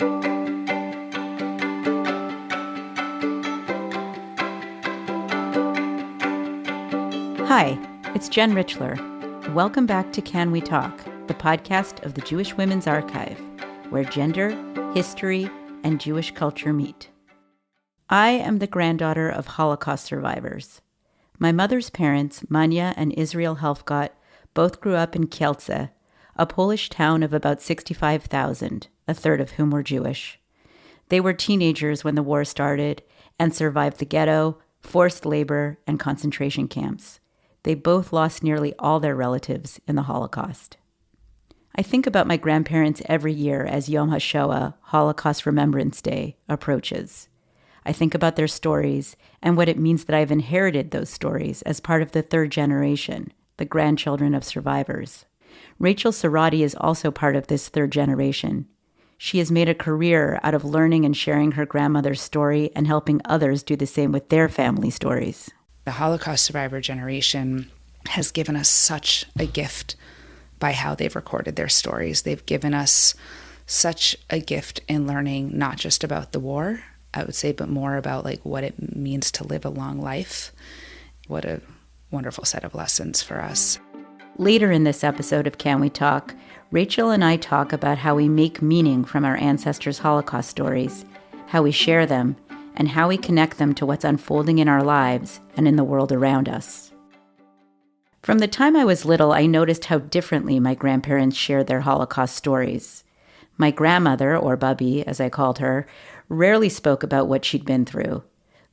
Hi, it's Jen Richler. Welcome back to Can We Talk, the podcast of the Jewish Women's Archive, where gender, history, and Jewish culture meet. I am the granddaughter of Holocaust survivors. My mother's parents, Manya and Israel Helfgott, both grew up in Kielce, a Polish town of about 65,000, a third of whom were Jewish. They were teenagers when the war started and survived the ghetto, forced labor, and concentration camps. They both lost nearly all their relatives in the Holocaust. I think about my grandparents every year as Yom HaShoah, Holocaust Remembrance Day, approaches. I think about their stories and what it means that I've inherited those stories as part of the third generation, the grandchildren of survivors. Rachael Cerrotti is also part of this third generation. She has made a career out of learning and sharing her grandmother's story and helping others do the same with their family stories. The Holocaust survivor generation has given us such a gift by how they've recorded their stories. They've given us such a gift in learning not just about the war, I would say, but more about what it means to live a long life. What a wonderful set of lessons for us. Later in this episode of Can We Talk, Rachael and I talk about how we make meaning from our ancestors' Holocaust stories, how we share them, and how we connect them to what's unfolding in our lives and in the world around us. From the time I was little, I noticed how differently my grandparents shared their Holocaust stories. My grandmother, or Bubby, as I called her, rarely spoke about what she'd been through,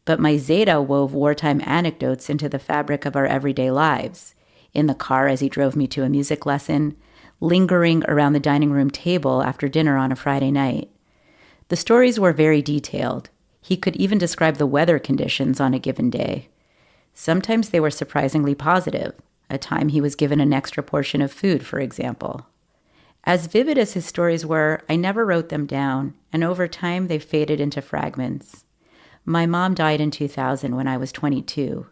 but my Zeta wove wartime anecdotes into the fabric of our everyday lives, in the car as he drove me to a music lesson, lingering around the dining room table after dinner on a Friday night. The stories were very detailed. He could even describe the weather conditions on a given day. Sometimes they were surprisingly positive, a time he was given an extra portion of food, for example. As vivid as his stories were, I never wrote them down, and over time they faded into fragments. My mom died in 2000 when I was 22.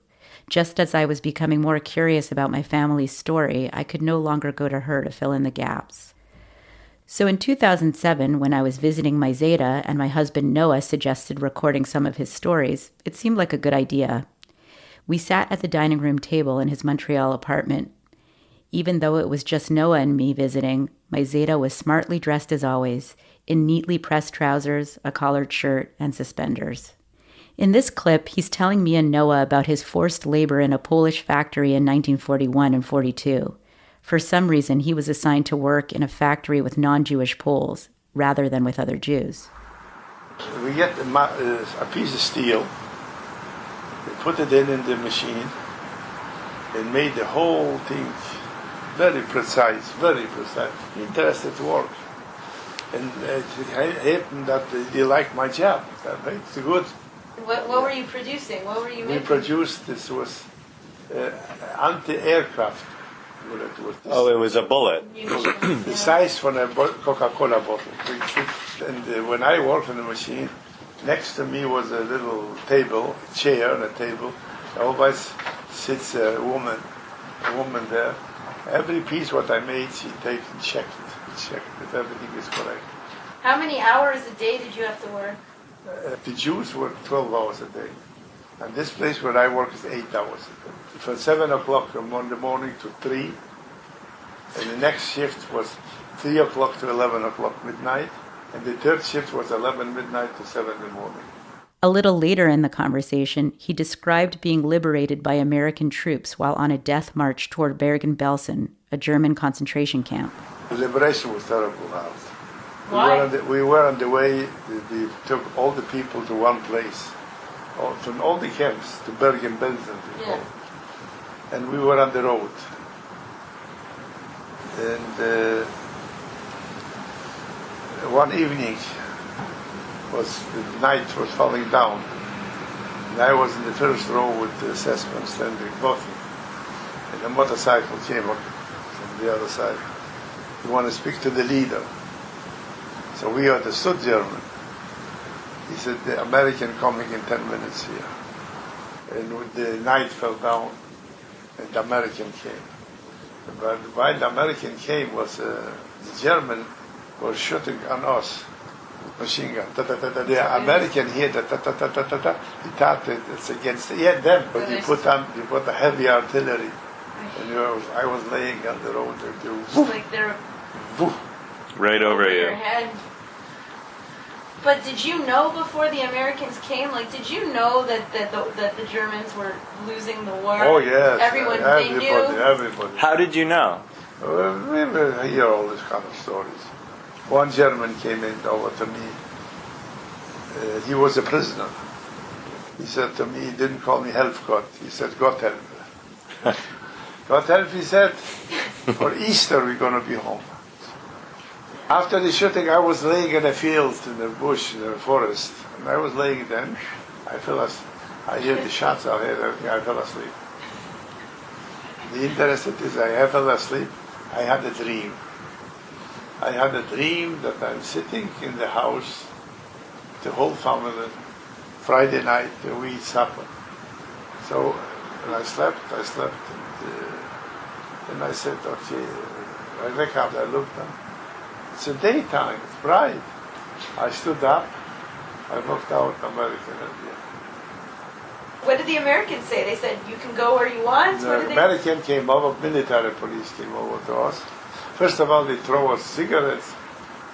Just as I was becoming more curious about my family's story, I could no longer go to her to fill in the gaps. So in 2007, when I was visiting my Zeta and my husband Noah suggested recording some of his stories, it seemed like a good idea. We sat at the dining room table in his Montreal apartment. Even though it was just Noah and me visiting, my Zeta was smartly dressed as always, in neatly pressed trousers, a collared shirt, and suspenders. In this clip, he's telling me and Noah about his forced labor in a Polish factory in 1941 and 42. For some reason, he was assigned to work in a factory with non-Jewish Poles, rather than with other Jews. We get a piece of steel, we put it in the machine, and made the whole thing very precise, interested to work. And it happened that they liked my job. It's good. What were you producing? What were you making? We produced, this was anti-aircraft. It was a bullet. The size from a Coca-Cola bottle. And when I worked on the machine, next to me was a little table, a chair and a table. Always sits a woman there. Every piece what I made, she takes and checked if everything is correct. How many hours a day did you have to work? The Jews work 12 hours a day. And this place where I work is 8 hours a day. From 7 o'clock in the morning to 3. And the next shift was 3 o'clock to 11 o'clock midnight. And the third shift was 11 midnight to 7 in the morning. A little later in the conversation, he described being liberated by American troops while on a death march toward Bergen-Belsen, a German concentration camp. The liberation was terrible. Why? We were on the way. They took all the people to one place, from all the camps to Bergen-Belsen. Yeah. And we were on the road. And one evening, the night was falling down, and I was in the first row with the assessment standing both, and a motorcycle came up from the other side. We want to speak to the leader. So we understood German. He said, the American coming in 10 minutes here. And when the night fell down, and the American came. But while the American came, the German was shooting on us. machine gun. The American here, he thought that it's against them. But you put the heavy artillery, and I was laying on the road. Like they're Right over your you. head. But did you know before the Americans came? Like, did you know that the Germans were losing the war? Oh yes, Everyone they knew. Everybody. How did you know? We hear all these kind of stories. One German came in over to me. He was a prisoner. He said to me, he didn't call me Helfgott. He said, Gott help. Gott help, he said, for Easter we're going to be home. After the shooting, I was laying in a field, in the bush, in the forest. And I was laying there. I hear the shots out here. I fell asleep. The interesting is I fell asleep. I had a dream. I had a dream that I'm sitting in the house, the whole family, Friday night, we eat supper. So when I slept, and I said, okay, I wake up, I looked up. It's a daytime, it's bright. I stood up, I looked out American Indian. What did the Americans say? They said, you can go where you want? What The did they... American came over, military police came over to us. First of all, they throw us cigarettes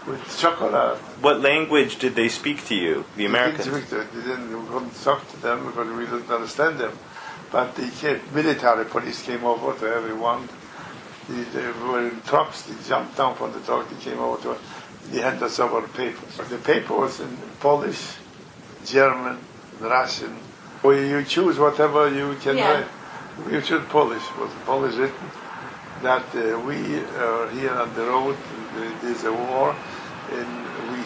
with chocolate. What language did they speak to you, the Americans? We couldn't talk to them because we didn't understand them. But the military police came over to everyone. They were in trucks, they jumped down from the truck, they came over to us, they handed us over papers. The paper was in Polish, German, Russian. Or you choose whatever you can write. You choose Polish, was Polish written, that we are here on the road, there's a war, and we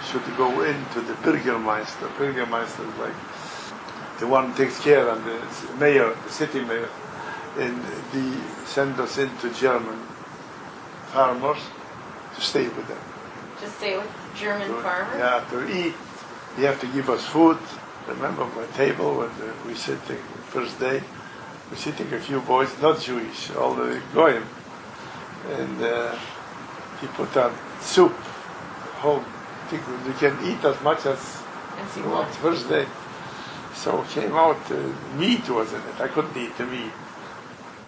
should go into the Bürgermeister. Bürgermeister is like the one who takes care of the mayor, the city mayor. And they send us into German farmers to stay with them. To stay with German farmers? Yeah, to eat. They have to give us food. Remember my table when we sitting first day, we're sitting a few boys, not Jewish, all the goyim, and he put out soup. Home, you can eat as much as you want. First day, so came out meat was in it. I couldn't eat the meat.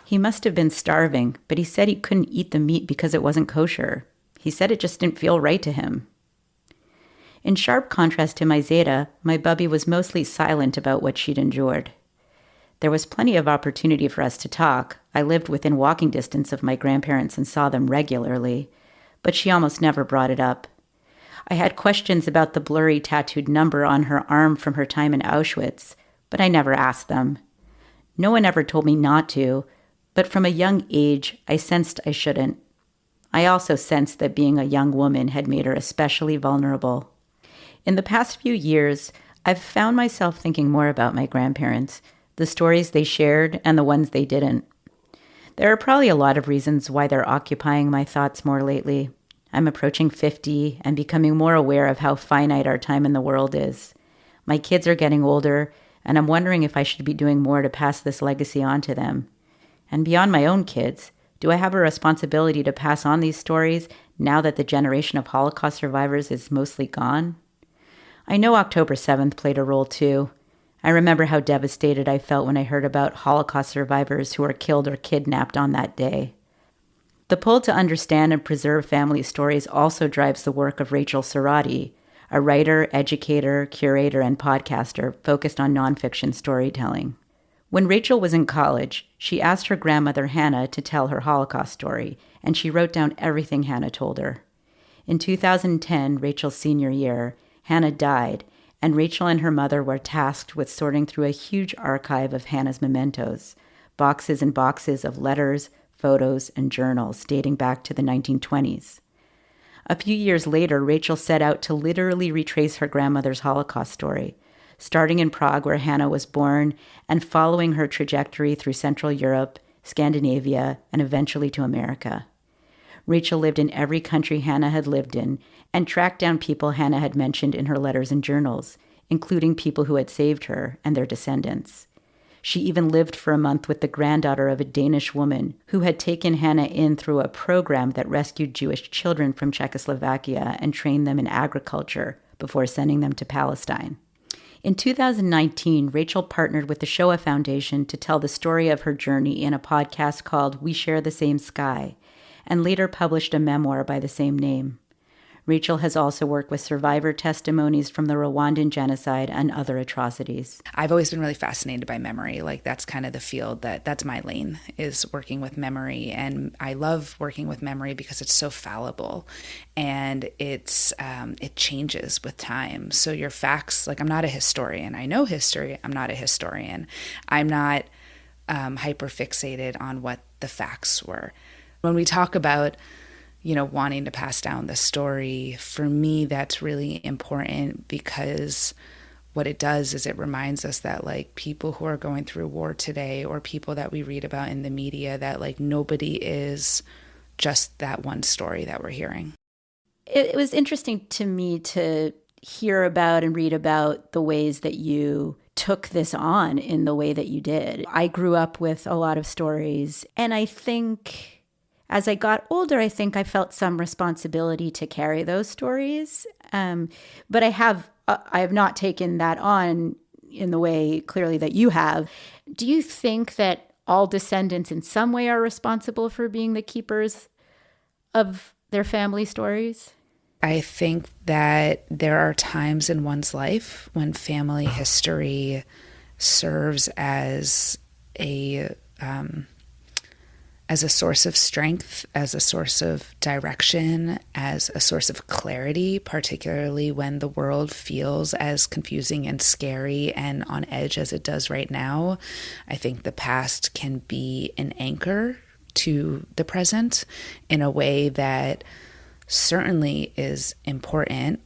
He must have been starving, but he said he couldn't eat the meat because it wasn't kosher. He said it just didn't feel right to him. In sharp contrast to my Zeta, my bubby was mostly silent about what she'd endured. There was plenty of opportunity for us to talk. I lived within walking distance of my grandparents and saw them regularly, but she almost never brought it up. I had questions about the blurry tattooed number on her arm from her time in Auschwitz, but I never asked them. No one ever told me not to, but from a young age, I sensed I shouldn't. I also sensed that being a young woman had made her especially vulnerable. In the past few years, I've found myself thinking more about my grandparents, the stories they shared and the ones they didn't. There are probably a lot of reasons why they're occupying my thoughts more lately. I'm approaching 50 and becoming more aware of how finite our time in the world is. My kids are getting older, and I'm wondering if I should be doing more to pass this legacy on to them. And beyond my own kids, do I have a responsibility to pass on these stories now that the generation of Holocaust survivors is mostly gone? I know October 7th played a role too. I remember how devastated I felt when I heard about Holocaust survivors who were killed or kidnapped on that day. The pull to understand and preserve family stories also drives the work of Rachael Cerrotti, a writer, educator, curator, and podcaster focused on nonfiction storytelling. When Rachael was in college, she asked her grandmother Hannah to tell her Holocaust story, and she wrote down everything Hannah told her. In 2010, Rachel's senior year, Hannah died, and Rachael and her mother were tasked with sorting through a huge archive of Hannah's mementos, boxes and boxes of letters, photos, and journals dating back to the 1920s. A few years later, Rachael set out to literally retrace her grandmother's Holocaust story, starting in Prague, where Hannah was born, and following her trajectory through Central Europe, Scandinavia, and eventually to America. Rachael lived in every country Hannah had lived in and tracked down people Hannah had mentioned in her letters and journals, including people who had saved her and their descendants. She even lived for a month with the granddaughter of a Danish woman who had taken Hannah in through a program that rescued Jewish children from Czechoslovakia and trained them in agriculture, before sending them to Palestine. In 2019, Rachael partnered with the Shoah Foundation to tell the story of her journey in a podcast called We Share the Same Sky, and later published a memoir by the same name. Rachael has also worked with survivor testimonies from the Rwandan genocide and other atrocities. I've always been really fascinated by memory. Like, that's kind of the field that's my lane, is working with memory. And I love working with memory because it's so fallible, and it changes with time. So your facts, like, I'm not a historian. I know history. I'm not a historian. I'm not hyper fixated on what the facts were. When we talk about wanting to pass down the story, for me, that's really important, because what it does is it reminds us that, like, people who are going through war today, or people that we read about in the media, that, like, nobody is just that one story that we're hearing. It was interesting to me to hear about and read about the ways that you took this on in the way that you did. I grew up with a lot of stories, and I think as I got older, I think I felt some responsibility to carry those stories. But I have not taken that on in the way clearly that you have. Do you think that all descendants in some way are responsible for being the keepers of their family stories? I think that there are times in one's life when family history serves as a source of strength, as a source of direction, as a source of clarity, particularly when the world feels as confusing and scary and on edge as it does right now. I think the past can be an anchor to the present in a way that certainly is important.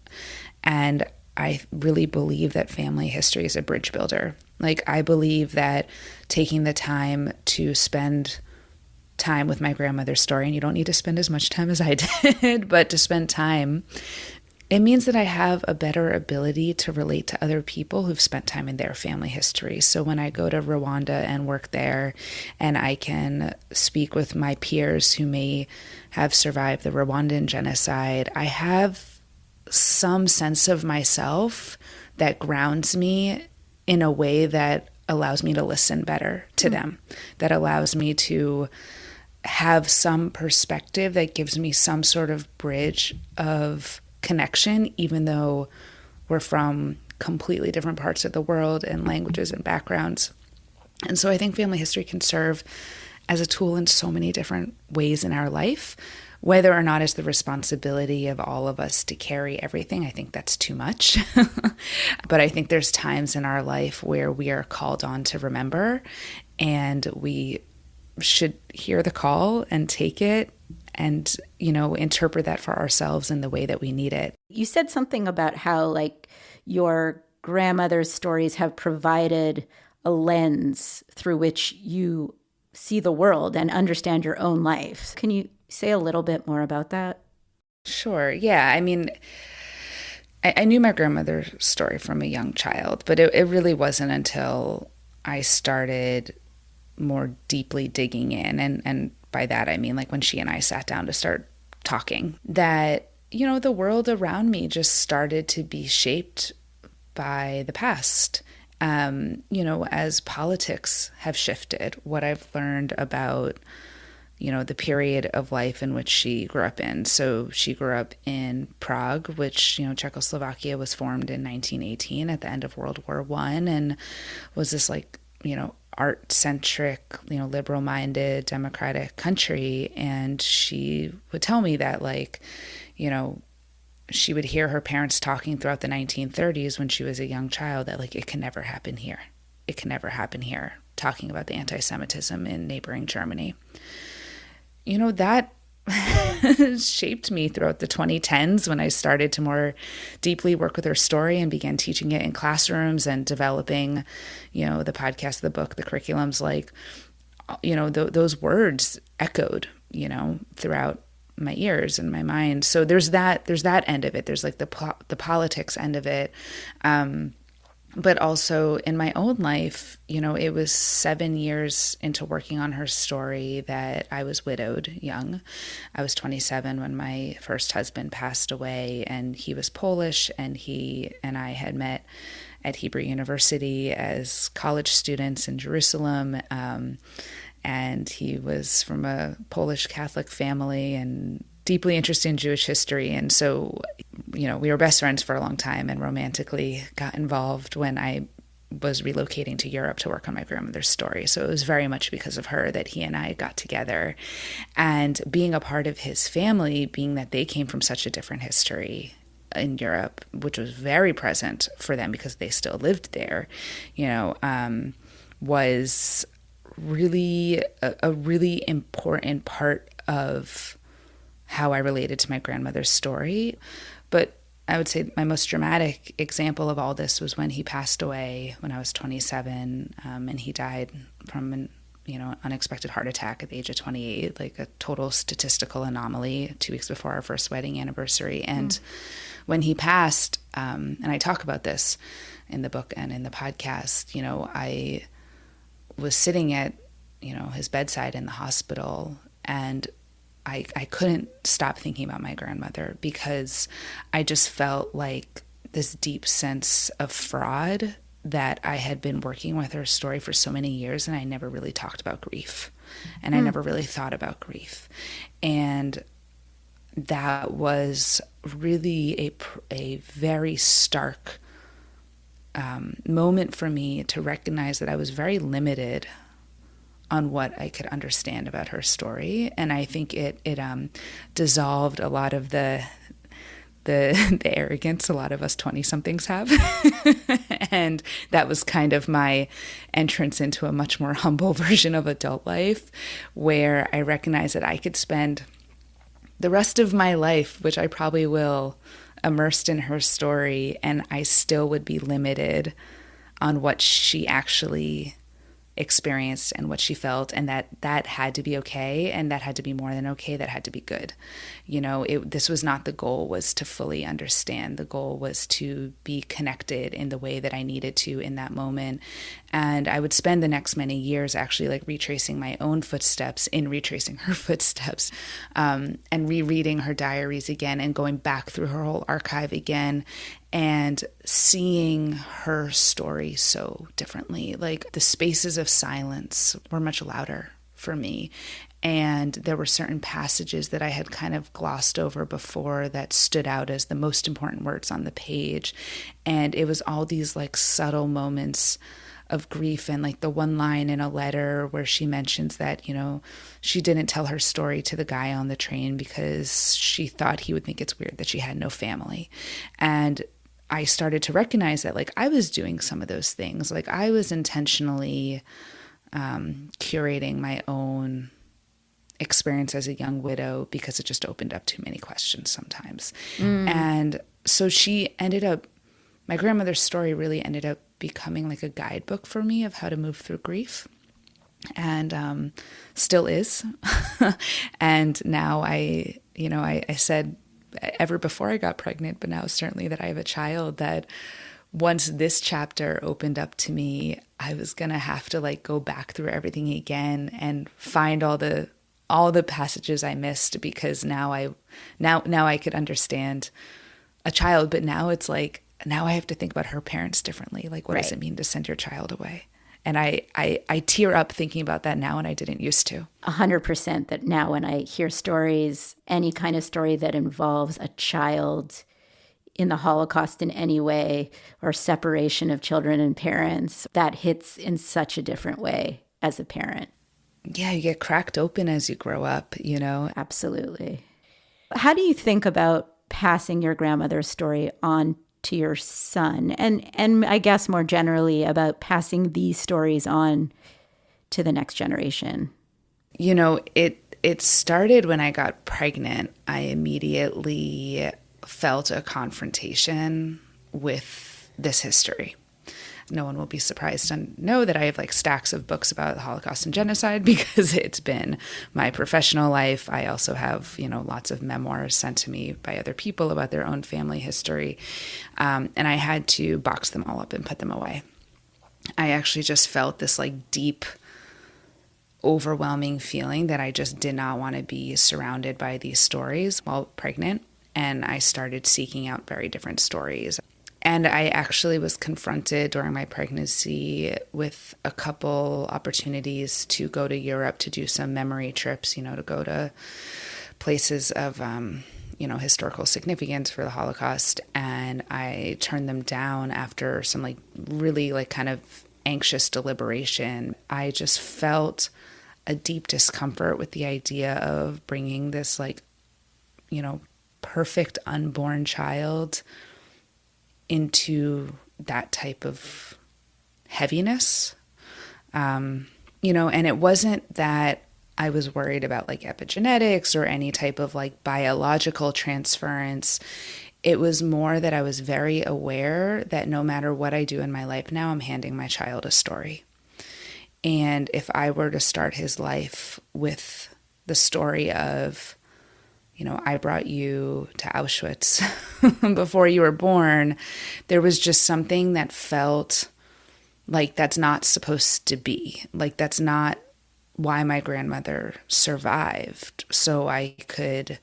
And I really believe that family history is a bridge builder. Like, I believe that taking the time to spend time with my grandmother's story, and you don't need to spend as much time as I did, but to spend time, it means that I have a better ability to relate to other people who've spent time in their family history. So when I go to Rwanda and work there, and I can speak with my peers who may have survived the Rwandan genocide, I have some sense of myself that grounds me in a way that allows me to listen better to them, that allows me to have some perspective that gives me some sort of bridge of connection, even though we're from completely different parts of the world and languages and backgrounds. And so I think family history can serve as a tool in so many different ways in our life. Whether or not it's the responsibility of all of us to carry everything, I think that's too much. But I think there's times in our life where we are called on to remember, and we should hear the call and take it and, interpret that for ourselves in the way that we need it. You said something about how, like, your grandmother's stories have provided a lens through which you see the world and understand your own life. Can you say a little bit more about that? Sure. Yeah. I mean, I knew my grandmother's story from a young child, but it really wasn't until I started more deeply digging in, and by that I mean, like, when she and I sat down to start talking, that, the world around me just started to be shaped by the past. As politics have shifted, what I've learned about, the period of life in which she grew up in. So she grew up in Prague, which, Czechoslovakia was formed in 1918 at the end of World War I, and was this, like, art-centric, liberal-minded, democratic country. And she would tell me that, like, she would hear her parents talking throughout the 1930s when she was a young child that, like, it can never happen here. It can never happen here, talking about the anti-Semitism in neighboring Germany. That shaped me throughout the 2010s when I started to more deeply work with her story and began teaching it in classrooms and developing, the podcast, the book, the curriculums. Like, those words echoed, throughout my ears and my mind. So there's that end of it. There's, like, the politics end of it. But also in my own life, it was 7 years into working on her story that I was widowed young. I was 27 when my first husband passed away, and he was Polish, and he and I had met at Hebrew University as college students in Jerusalem. And he was from a Polish Catholic family and deeply interested in Jewish history. And so, we were best friends for a long time and romantically got involved when I was relocating to Europe to work on my grandmother's story. So it was very much because of her that he and I got together. And being a part of his family, being that they came from such a different history in Europe, which was very present for them because they still lived there, was really a really important part of how I related to my grandmother's story. But I would say my most dramatic example of all this was when he passed away when I was 27, and he died from an unexpected heart attack at the age of 28, like a total statistical anomaly 2 weeks before our first wedding anniversary. And when he passed, and I talk about this in the book and in the podcast, I was sitting at, his bedside in the hospital, and I couldn't stop thinking about my grandmother because I just felt like this deep sense of fraud that I had been working with her story for so many years, and I never really talked about grief, and I never really thought about grief. And that was really a very stark moment for me to recognize that I was very limited on what I could understand about her story. And I think it dissolved a lot of the arrogance a lot of us 20-somethings have. And that was kind of my entrance into a much more humble version of adult life, where I recognized that I could spend the rest of my life, which I probably will, immersed in her story, and I still would be limited on what she actually experienced and what she felt, and that had to be okay, and that had to be more than okay, that had to be good. This was not the goal, was to fully understand. The goal was to be connected in the way that I needed to in that moment. And I would spend the next many years actually like retracing my own footsteps in retracing her footsteps, and rereading her diaries again and going back through her whole archive again and seeing her story so differently. Like the spaces of silence were much louder for me. And there were certain passages that I had kind of glossed over before that stood out as the most important words on the page. And it was all these like subtle moments of grief, and like the one line in a letter where she mentions that, she didn't tell her story to the guy on the train because she thought he would think it's weird that she had no family. And I started to recognize that like I was doing some of those things. Like I was intentionally curating my own experience as a young widow because it just opened up too many questions sometimes. And so my grandmother's story really ended up becoming like a guidebook for me of how to move through grief, and still is. And now I said ever before I got pregnant, but now certainly that I have a child, that once this chapter opened up to me, I was going to have to like go back through everything again and find all the passages I missed, because now I could understand a child, but now it's like, now I have to think about her parents differently. Like, what does it mean to send your child away? And I tear up thinking about that now, and I didn't used to. 100% that now when I hear stories, any kind of story that involves a child in the Holocaust in any way, or separation of children and parents, that hits in such a different way as a parent. Yeah, you get cracked open as you grow up, Absolutely. How do you think about passing your grandmother's story on to your son, and I guess more generally about passing these stories on to the next generation? It started when I got pregnant. I immediately felt a confrontation with this history. No one will be surprised to know that I have like stacks of books about the Holocaust and genocide because it's been my professional life. I also have, lots of memoirs sent to me by other people about their own family history. And I had to box them all up and put them away. I actually just felt this like deep, overwhelming feeling that I just did not want to be surrounded by these stories while pregnant. And I started seeking out very different stories. And I actually was confronted during my pregnancy with a couple opportunities to go to Europe to do some memory trips, to go to places of, historical significance for the Holocaust. And I turned them down after some like really like kind of anxious deliberation. I just felt a deep discomfort with the idea of bringing this like, perfect unborn child into that type of heaviness. And it wasn't that I was worried about like epigenetics or any type of like biological transference. It was more that I was very aware that no matter what I do in my life now, I'm handing my child a story. And if I were to start his life with the story of, I brought you to Auschwitz before you were born, there was just something that felt like that's not supposed to be. Like that's not why my grandmother survived, so I could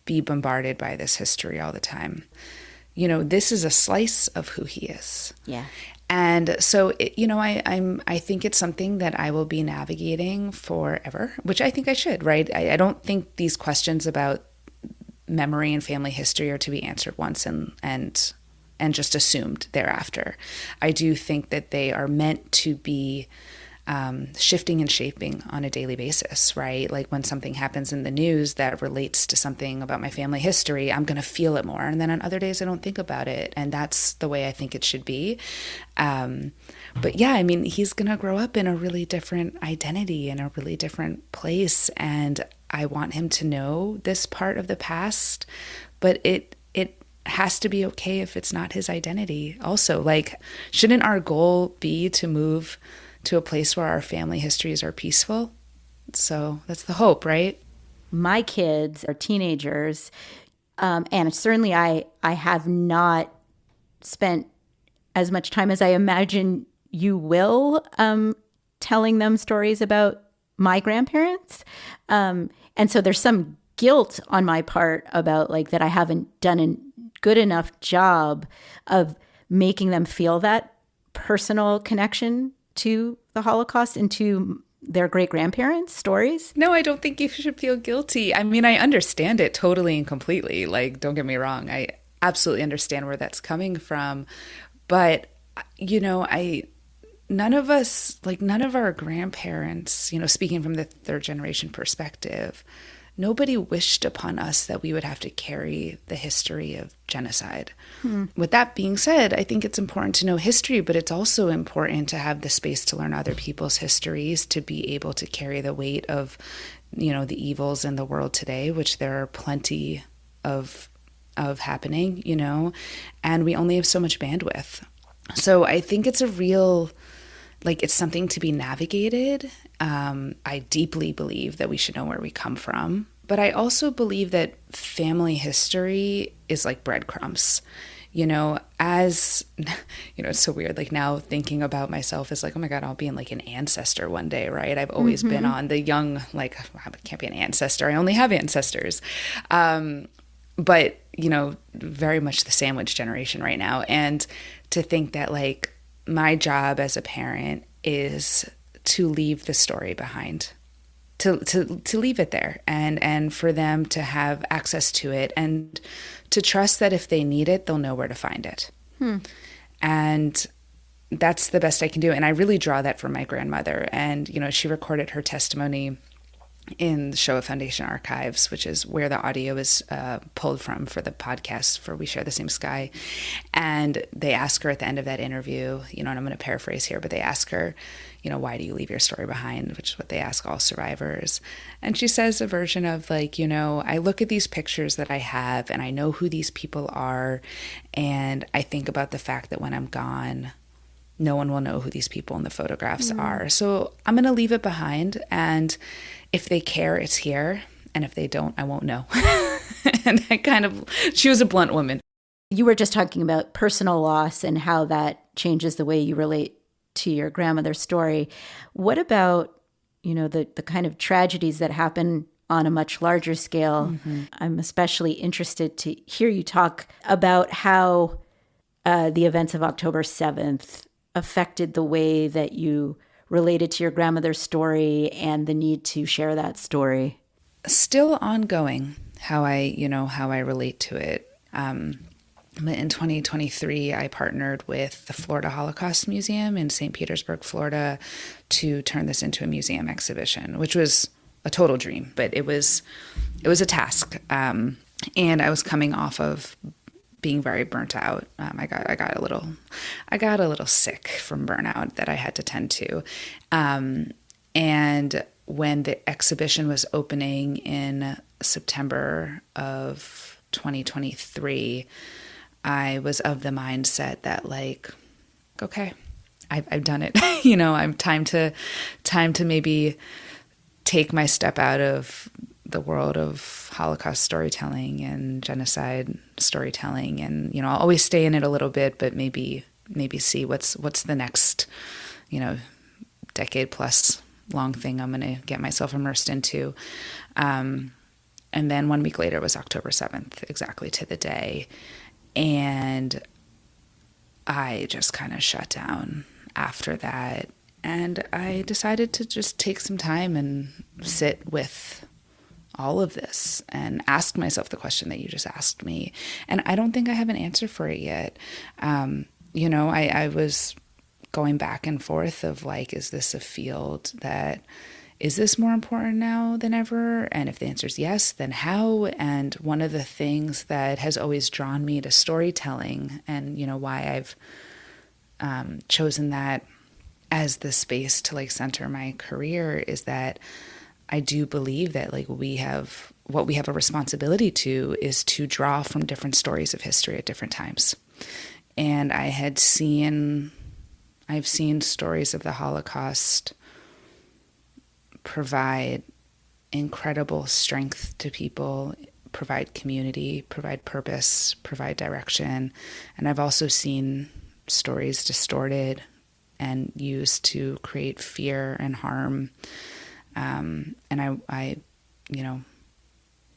be bombarded by this history all the time. This is a slice of who he is. Yeah. And so, I think it's something that I will be navigating forever, which I think I should, right? I don't think these questions about memory and family history are to be answered once and just assumed thereafter. I do think that they are meant to be shifting and shaping on a daily basis, right? Like when something happens in the news that relates to something about my family history, I'm going to feel it more. And then on other days, I don't think about it. And that's the way I think it should be. But yeah, he's going to grow up in a really different identity, in a really different place. And I want him to know this part of the past, but it has to be okay if it's not his identity. Also, like, shouldn't our goal be to move to a place where our family histories are peaceful? So that's the hope, right? My kids are teenagers, and certainly I have not spent as much time as I imagine you will telling them stories about my grandparents. And so there's some guilt on my part about like that I haven't done a good enough job of making them feel that personal connection to the Holocaust and to their great-grandparents' stories. No, I don't think you should feel guilty. I understand it totally and completely. Like, don't get me wrong. I absolutely understand where that's coming from. But, none of our grandparents, speaking from the third generation perspective, nobody wished upon us that we would have to carry the history of genocide. With that being said, I think it's important to know history, but it's also important to have the space to learn other people's histories, to be able to carry the weight of, the evils in the world today, which there are plenty of happening, and we only have so much bandwidth. So I think it's a real, it's something to be navigated. I deeply believe that we should know where we come from. But I also believe that family history is like breadcrumbs. It's so weird. Like now thinking about myself is like, oh my God, I'll be in like an ancestor one day, right? I've always been on the young, like, I can't be an ancestor. I only have ancestors. But, very much the sandwich generation right now. And to think that like my job as a parent is to leave the story behind, to leave it there and for them to have access to it and to trust that if they need it, they'll know where to find it. And that's the best I can do. And I really draw that from my grandmother. And, she recorded her testimony in the Shoah Foundation archives, which is where the audio is pulled from for the podcast for We Share the Same Sky. And they ask her at the end of that interview, and I'm going to paraphrase here, but they ask her, why do you leave your story behind? Which is what they ask all survivors. And she says a version of like, I look at these pictures that I have and I know who these people are. And I think about the fact that when I'm gone, no one will know who these people in the photographs are. So I'm going to leave it behind. And if they care, it's here. And if they don't, I won't know. And she was a blunt woman. You were just talking about personal loss and how that changes the way you relate to your grandmother's story. What about, the kind of tragedies that happen on a much larger scale? Mm-hmm. I'm especially interested to hear you talk about how the events of October 7th affected the way that you related to your grandmother's story and the need to share that story. Still ongoing, how I relate to it. In 2023, I partnered with the Florida Holocaust Museum in St. Petersburg, Florida, to turn this into a museum exhibition, which was a total dream, but it was a task. And I was coming off of being very burnt out. I got a little sick from burnout that I had to tend to. And when the exhibition was opening in September of 2023, I was of the mindset that okay, I've done it. I'm time to maybe take my step out of the world of Holocaust storytelling and genocide storytelling, and I'll always stay in it a little bit, but maybe see what's the next decade plus long thing I'm going to get myself immersed into. And then 1 week later was October 7th, exactly to the day. And I just kind of shut down after that. And I decided to just take some time and sit with all of this and ask myself the question that you just asked me. And I don't think I have an answer for it yet. I was going back and forth of is this a field is this more important now than ever? And if the answer is yes, then how? And one of the things that has always drawn me to storytelling and, why I've chosen that as the space to center my career is that I do believe that we have a responsibility to is to draw from different stories of history at different times. And I've seen stories of the Holocaust provide incredible strength to people, provide community, provide purpose, provide direction. And I've also seen stories distorted and used to create fear and harm. And I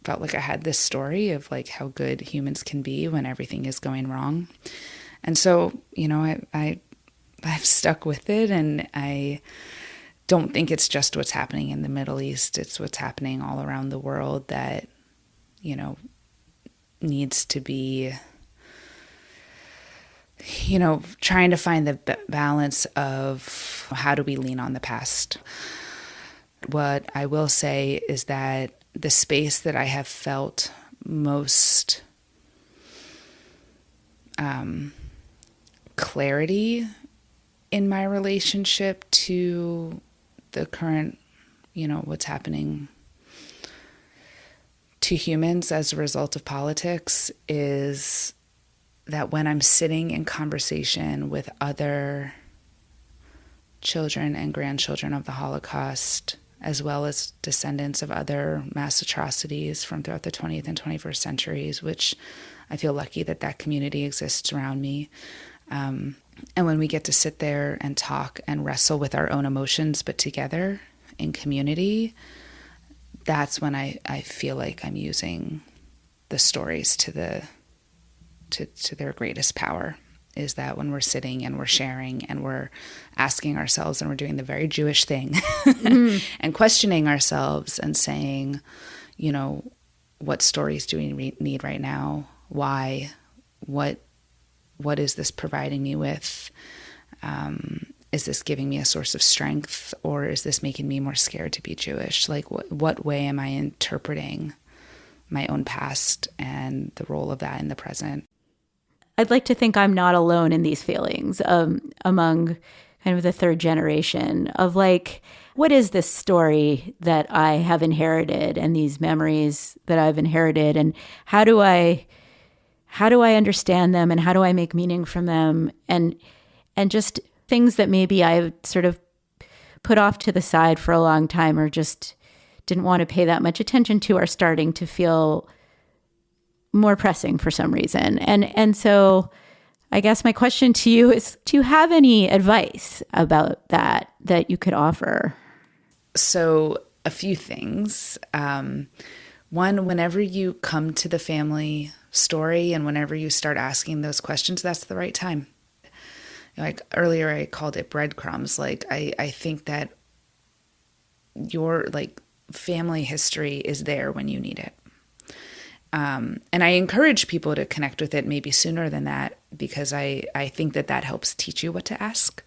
felt like I had this story of how good humans can be when everything is going wrong. And so, I've stuck with it, and I don't think it's just what's happening in the Middle East. It's what's happening all around the world that, needs to be, trying to find the balance of how do we lean on the past. What I will say is that the space that I have felt most clarity in my relationship to the current, what's happening to humans as a result of politics is that when I'm sitting in conversation with other children and grandchildren of the Holocaust, as well as descendants of other mass atrocities from throughout the 20th and 21st centuries, which I feel lucky that community exists around me. And when we get to sit there and talk and wrestle with our own emotions, but together in community, that's when I feel like I'm using the stories to their greatest power. Is that when we're sitting and we're sharing and we're asking ourselves and we're doing the very Jewish thing and questioning ourselves and saying, what stories do we need right now? Why? What is this providing me with? Is this giving me a source of strength, or is this making me more scared to be Jewish? What way am I interpreting my own past and the role of that in the present? I'd like to think I'm not alone in these feelings among kind of the third generation of what is this story that I have inherited and these memories that I've inherited, and how do I understand them, and how do I make meaning from them, and just things that maybe I sort of put off to the side for a long time or just didn't want to pay that much attention to are starting to feel more pressing for some reason. And so I guess my question to you is, do you have any advice about that you could offer? So a few things. One, whenever you come to the family story and whenever you start asking those questions, that's the right time. Like earlier, I called it breadcrumbs. Like I think that your family history is there when you need it. And I encourage people to connect with it maybe sooner than that, because I think that helps teach you what to ask,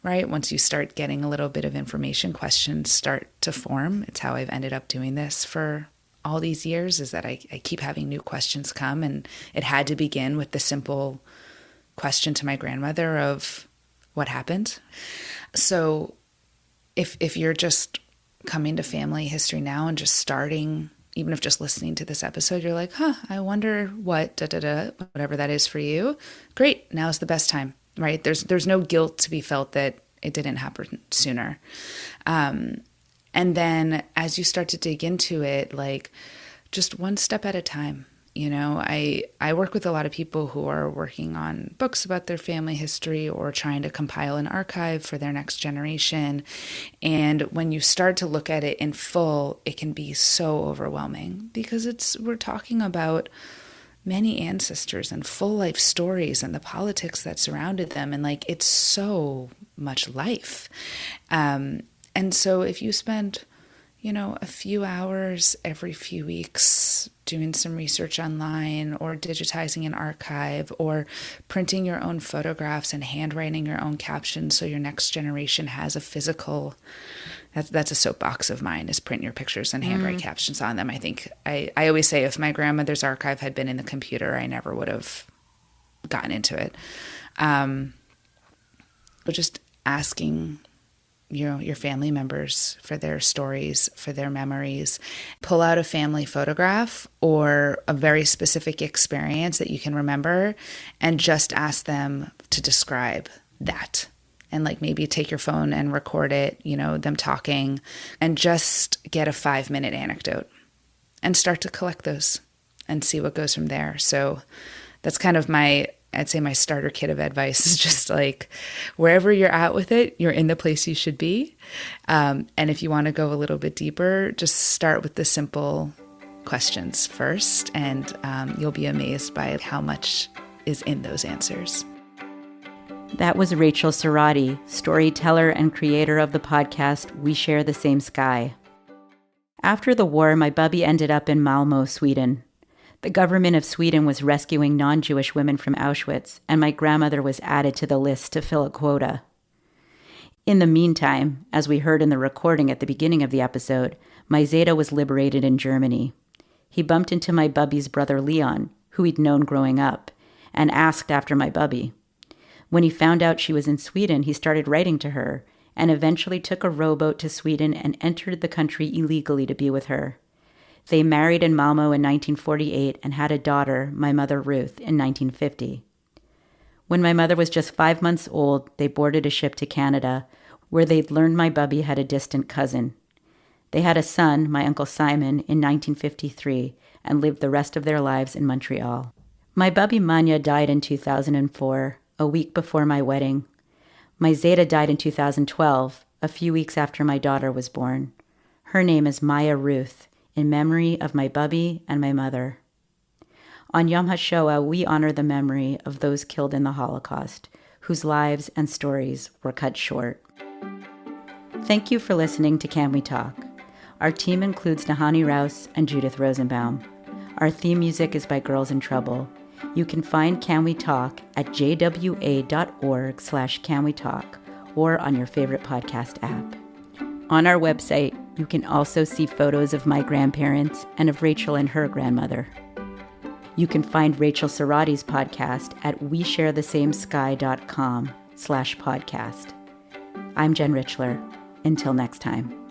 right? Once you start getting a little bit of information, questions start to form. It's how I've ended up doing this for all these years, is that I keep having new questions come, and it had to begin with the simple question to my grandmother of what happened. So if you're just coming to family history now and just starting, even if just listening to this episode, you're like, I wonder what, whatever that is for you. Great. Now's the best time, right? There's no guilt to be felt that it didn't happen sooner. And then as you start to dig into it, just one step at a time. I work with a lot of people who are working on books about their family history or trying to compile an archive for their next generation. And when you start to look at it in full, it can be so overwhelming, because we're talking about many ancestors and full life stories and the politics that surrounded them. And it's so much life. And so if you spend, a few hours every few weeks doing some research online or digitizing an archive or printing your own photographs and handwriting your own captions so your next generation has a physical, that's a soapbox of mine, is print your pictures and handwrite captions on them. I think I always say if my grandmother's archive had been in the computer, I never would have gotten into it. But just asking your family members for their stories, for their memories. Pull out a family photograph or a very specific experience that you can remember and just ask them to describe that. And maybe take your phone and record it, them talking, and just get a 5-minute anecdote and start to collect those and see what goes from there. So that's kind of I'd say my starter kit of advice is just wherever you're at with it, you're in the place you should be. And if you want to go a little bit deeper, just start with the simple questions first, and you'll be amazed by how much is in those answers. That was Rachael Cerrotti, storyteller and creator of the podcast We Share the Same Sky. After the war, my bubby ended up in Malmö, Sweden. The government of Sweden was rescuing non-Jewish women from Auschwitz, and my grandmother was added to the list to fill a quota. In the meantime, as we heard in the recording at the beginning of the episode, my Zeta was liberated in Germany. He bumped into my bubby's brother Leon, who he'd known growing up, and asked after my bubby. When he found out she was in Sweden, he started writing to her, and eventually took a rowboat to Sweden and entered the country illegally to be with her. They married in Malmö in 1948 and had a daughter, my mother Ruth, in 1950. When my mother was just 5 months old, they boarded a ship to Canada, where they'd learned my bubby had a distant cousin. They had a son, my Uncle Simon, in 1953 and lived the rest of their lives in Montreal. My bubby Manya died in 2004, a week before my wedding. My Zeta died in 2012, a few weeks after my daughter was born. Her name is Maya Ruth, in memory of my bubby and my mother. On Yom HaShoah, we honor the memory of those killed in the Holocaust, whose lives and stories were cut short. Thank you for listening to Can We Talk? Our team includes Nahani Rouse and Judith Rosenbaum. Our theme music is by Girls in Trouble. You can find Can We Talk at jwa.org/canwetalk or on your favorite podcast app. On our website, you can also see photos of my grandparents and of Rachael and her grandmother. You can find Rachael Cerrotti's podcast at WeShareTheSameSky.com/podcast. I'm Jen Richler. Until next time.